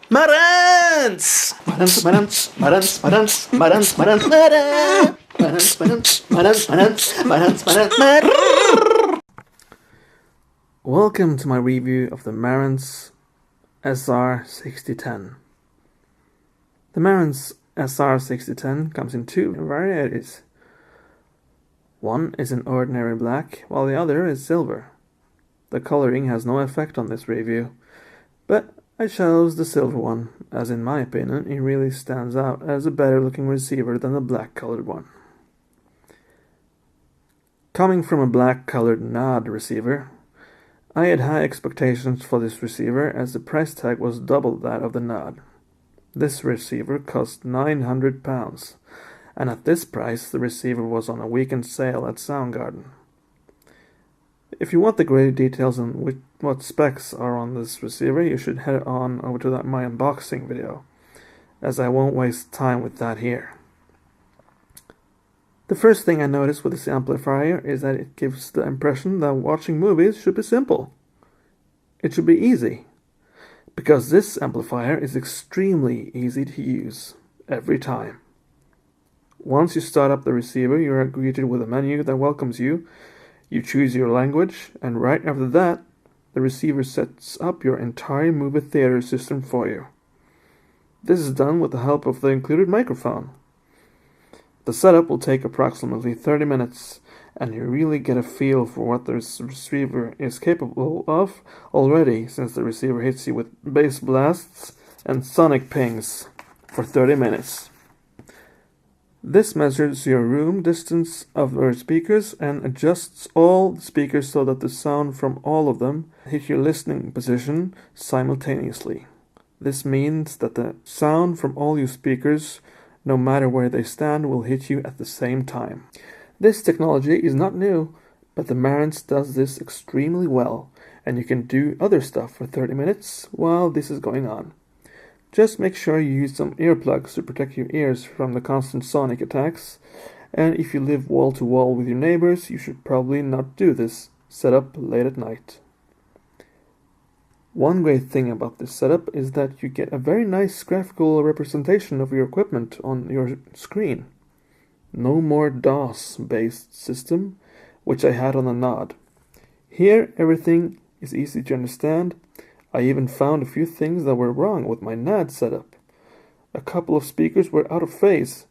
Marantz! Marantz, Marantz, Marantz, Marantz, Marantz, Marantz, Marantz, Marantz, Marantz, Marantz, Marantz, Marantz. Welcome to my review of the Marantz SR6010. The Marantz SR6010 comes in two varieties. One is in ordinary black, while the other is silver. The coloring has no effect on this review, but I chose the silver one, as in my opinion it really stands out as a better looking receiver than the black colored one. Coming from a black colored NOD receiver, I had high expectations for this receiver as the price tag was double that of the NOD. This receiver cost £900, and at this price the receiver was on a weekend sale at Soundgarden. If you want the greater details on what specs are on this receiver, you should head on over to my unboxing video, as I won't waste time with that here. The first thing I noticed with this amplifier is that it gives the impression that watching movies should be simple. It should be easy, because this amplifier is extremely easy to use every time. Once you start up the receiver, you are greeted with a menu that welcomes you. You choose your language, and right after that, the receiver sets up your entire movie theater system for you. This is done with the help of the included microphone. The setup will take approximately 30 minutes, and you really get a feel for what the receiver is capable of already, since the receiver hits you with bass blasts and sonic pings for 30 minutes. This measures your room distance of your speakers and adjusts all the speakers so that the sound from all of them hit your listening position simultaneously. This means that the sound from all your speakers, no matter where they stand, will hit you at the same time. This technology is not new, but the Marantz does this extremely well, and you can do other stuff for 30 minutes while this is going on. Just make sure you use some earplugs to protect your ears from the constant sonic attacks, and if you live wall to wall with your neighbors, you should probably not do this setup late at night. One great thing about this setup is that you get a very nice graphical representation of your equipment on your screen. No more DOS-based system, which I had on the NOD. Here everything is easy to understand. I even found a few things that were wrong with my NAD setup. A couple of speakers were out of phase.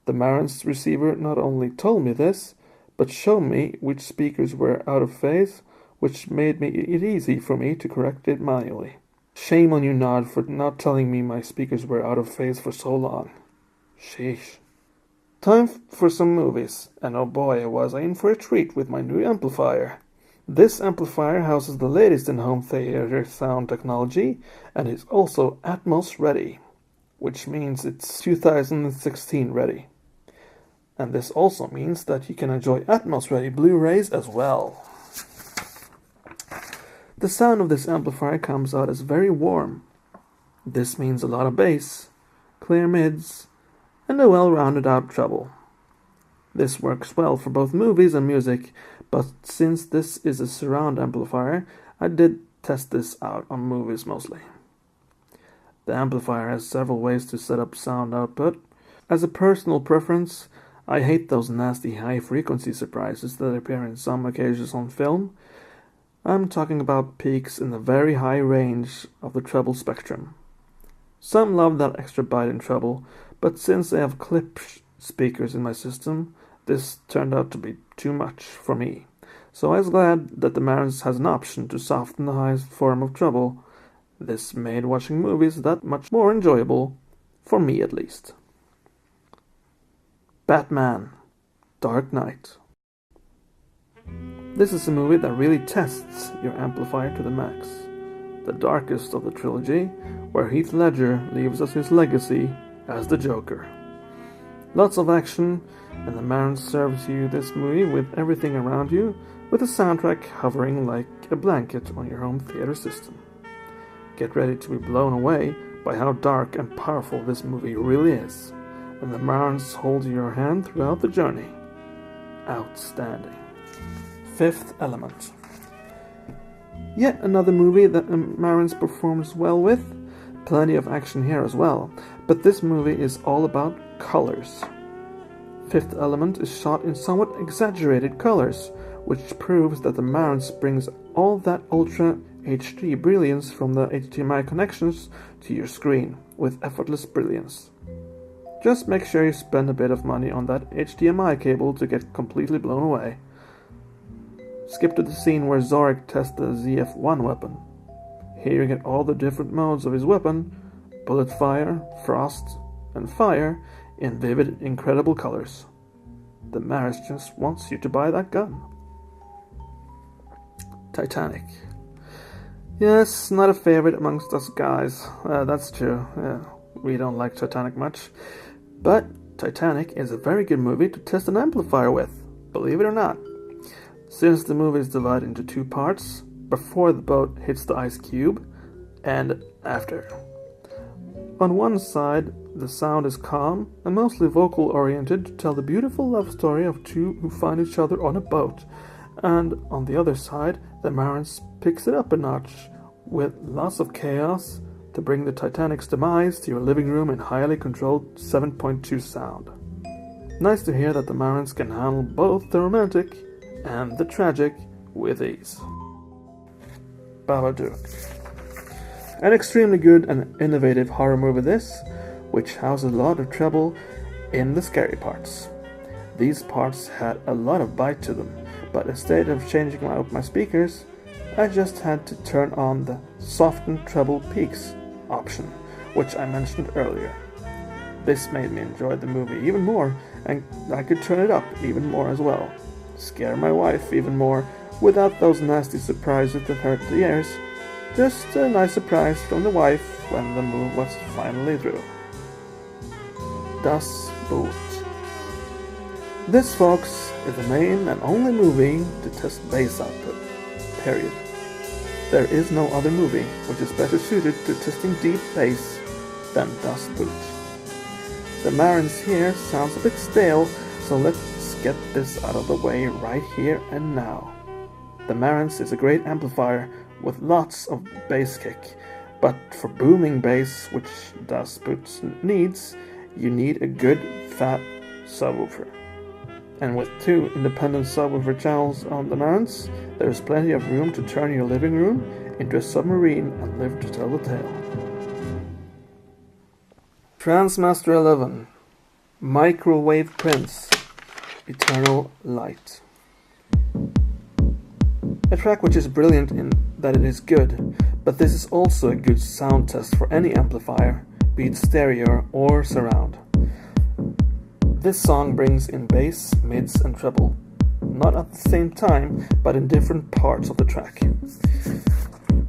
The Marantz receiver not only told me this, but showed me which speakers were out of phase, which made it easy for me to correct it manually. Shame on you, NOD, for not telling me my speakers were out of phase for so long. Sheesh. Time for some movies, and oh boy, was I in for a treat with my new amplifier. This amplifier houses the latest in home theater sound technology and is also Atmos ready, which means it's 2016 ready. And this also means that you can enjoy Atmos ready Blu-rays as well. The sound of this amplifier comes out as very warm. This means a lot of bass, clear mids, and a well-rounded out treble. This works well for both movies and music, but since this is a surround amplifier, I did test this out on movies mostly. The amplifier has several ways to set up sound output. As a personal preference, I hate those nasty high-frequency surprises that appear in some occasions on film. I'm talking about peaks in the very high range of the treble spectrum. Some love that extra bite in treble, but since I have clip speakers in my system, this turned out to be too much for me. So I was glad that the Marantz has an option to soften the highest form of treble. This made watching movies that much more enjoyable, for me at least. Batman: Dark Knight. This is a movie that really tests your amplifier to the max. The darkest of the trilogy, where Heath Ledger leaves us his legacy as the Joker. Lots of action, and the Marantz serves you this movie with everything around you, with a soundtrack hovering like a blanket on your home theater system. Get ready to be blown away by how dark and powerful this movie really is, and the Marantz hold your hand throughout the journey. Outstanding. Fifth Element. Yet another movie that Marantz performs well with, Plenty of action here as well, but this movie is all about colors. Fifth Element is shot in somewhat exaggerated colors, which proves that the Marantz brings all that Ultra HD brilliance from the HDMI connections to your screen with effortless brilliance. Just make sure you spend a bit of money on that HDMI cable to get completely blown away. Skip to the scene where Zorik tests the ZF-1 weapon. Here you get all the different modes of his weapon: bullet fire, frost, and fire in vivid, incredible colors. The Marantz just wants you to buy that gun. Titanic. Yes, not a favorite amongst us guys. That's true. We don't like Titanic much. But Titanic is a very good movie to test an amplifier with, believe it or not. Since the movie is divided into two parts, before the boat hits the ice cube, and after. On one side, the sound is calm and mostly vocal-oriented to tell the beautiful love story of two who find each other on a boat, and on the other side, the Marantz picks it up a notch with lots of chaos to bring the Titanic's demise to your living room in highly controlled 7.2 sound. Nice to hear that the Marantz can handle both the romantic and the tragic with ease. Babadook. An extremely good and innovative horror movie this, which houses a lot of treble in the scary parts. These parts had a lot of bite to them, but instead of changing out my speakers, I just had to turn on the soften treble peaks option, which I mentioned earlier. This made me enjoy the movie even more, and I could turn it up even more as well. Scare my wife even more without those nasty surprises that hurt the ears. Just a nice surprise from the wife when the move was finally through. Das Boot. This, folks, is the main and only movie to test bass output. Period. There is no other movie which is better suited to testing deep bass than Das Boot. The Marantz here sounds a bit stale, so let's get this out of the way right here and now. The Marantz is a great amplifier with lots of bass kick, but for booming bass, which Das Boot needs, you need a good fat subwoofer. And with two independent subwoofer channels on the Marantz, there is plenty of room to turn your living room into a submarine and live to tell the tale. Transmaster 11, Microwave Prince, Eternal Light. A track which is brilliant in that it is good, but this is also a good sound test for any amplifier, be it stereo or surround. This song brings in bass, mids and treble, not at the same time, but in different parts of the track.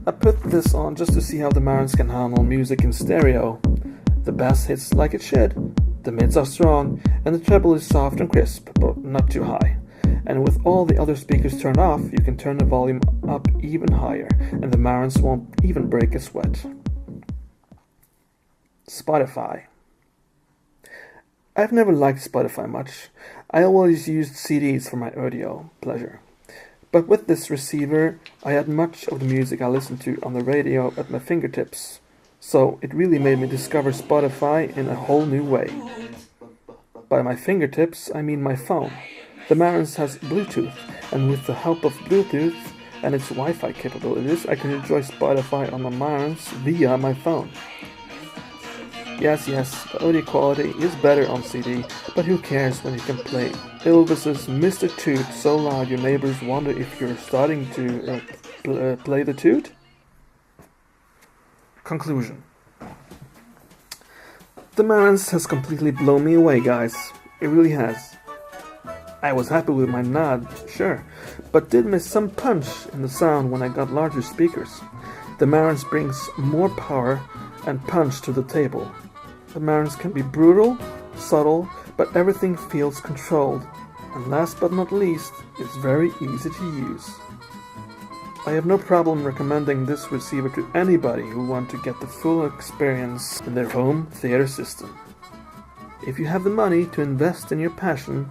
I put this on just to see how the Marantz can handle music in stereo. The bass hits like it should, the mids are strong, and the treble is soft and crisp, but not too high. And with all the other speakers turned off, you can turn the volume up even higher, and the Marantz won't even break a sweat. Spotify. I've never liked Spotify much. I always used CDs for my audio pleasure. But with this receiver, I had much of the music I listened to on the radio at my fingertips. So it really made me discover Spotify in a whole new way. By my fingertips, I mean my phone. The Marantz has Bluetooth, and with the help of Bluetooth and its Wi-Fi capabilities, I can enjoy Spotify on the Marantz via my phone. Yes, the audio quality is better on CD, but who cares when you can play Elvis's Mr. Toot so loud your neighbors wonder if you're starting to play the toot? Conclusion. The Marantz has completely blown me away, guys. It really has. I was happy with my nod, sure, but did miss some punch in the sound when I got larger speakers. The Marantz brings more power and punch to the table. The Marantz can be brutal, subtle, but everything feels controlled, and last but not least, it's very easy to use. I have no problem recommending this receiver to anybody who wants to get the full experience in their home theater system. If you have the money to invest in your passion,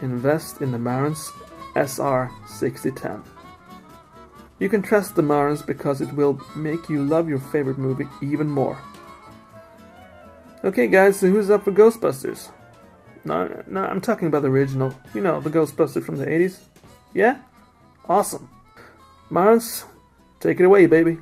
invest in the Marantz SR6010. You can trust the Marantz because it will make you love your favorite movie even more. Okay guys, so who's up for Ghostbusters? No, I'm talking about the original. You know, the Ghostbusters from the 80s. Yeah? Awesome. Marantz, take it away, baby.